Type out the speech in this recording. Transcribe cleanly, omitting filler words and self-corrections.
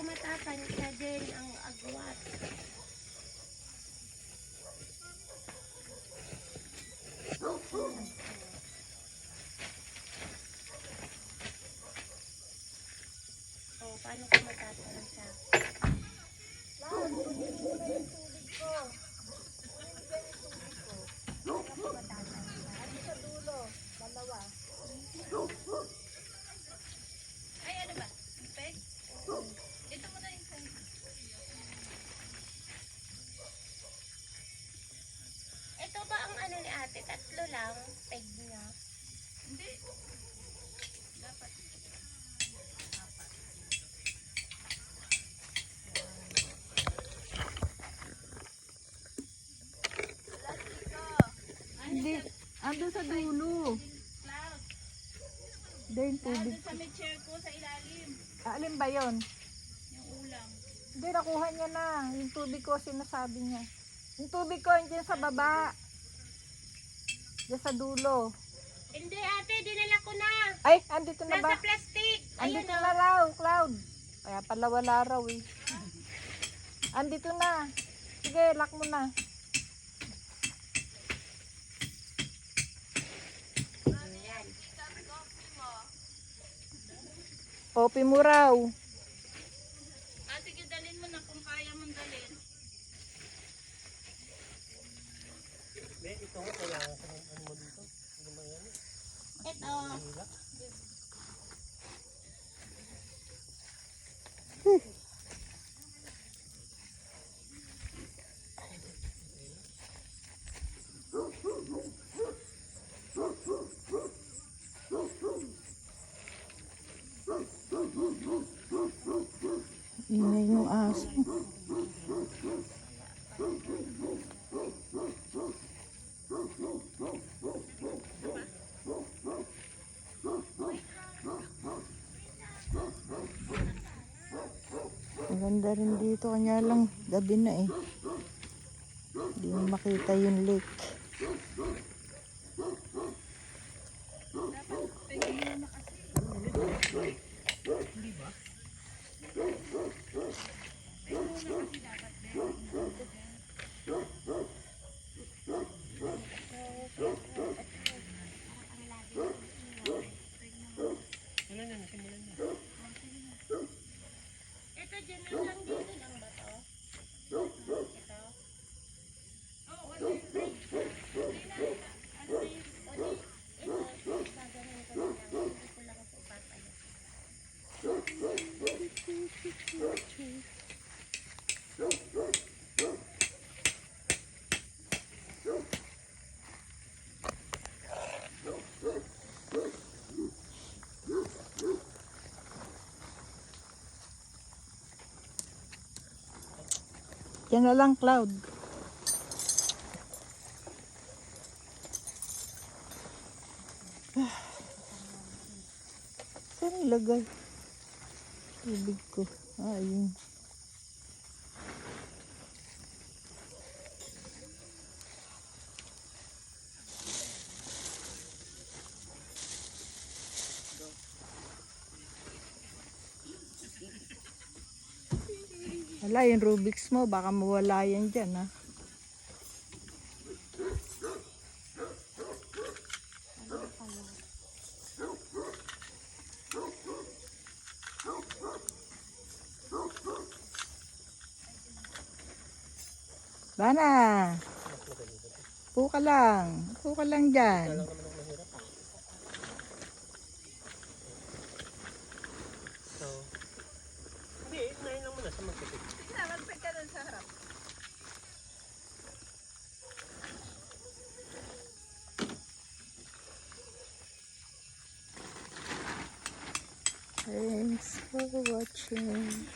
kumatakan siya din ang agwat. Oh, paano kumatakan siya? Paano kumatakan siya? Sa dulo, dalawa. Ay, ano ba? Peg? Ito mo na yung peg. Ito ba ang ano ni ate? Tatlo lang, peg niya. Hindi. Dapat. Hindi, ando sa dulo. Cloud. Dahil tubig. Nandun sa may chair ko sa ilalim. Alin ba yon? Yung ulam. Hindi, nakuha niya na. Yung tubig ko, sinasabi niya. Yung tubig ko, andyan sa baba. Diyan sa dulo. Hindi ate, dinala ko na. Ay, andito na ba? Nasa plastic. Ayun Andito o. na raw, Cloud. Kaya pala wala raw eh. Andito na. Sige, lock mo na. Coffee mo raw. Ah, sige, dalhin mo na kung kaya mong dalhin. Ito nga, kailangan ko ng ano mo dito. Ano ba yan? Ito. Hila? Ingay yung aso. Maganda rin dito, kanya lang gabi na eh. Hindi mo makita yung lake. Ano na, simulan na. Ito, dyan lang dito lang ba to? Ito. Oo, kasi Yan na lang, Cloud. Saan ilagay? Tubig ko. Ah, yun. Wala, yung Rubik's mo, baka mawala yan dyan, ha? Bana! Puka lang. Puka lang dyan. Kailangan naman ang mahirap. So, hindi, inayin lang muna sa magpipig. magpeg ka dun sa harap. Thanks for watching.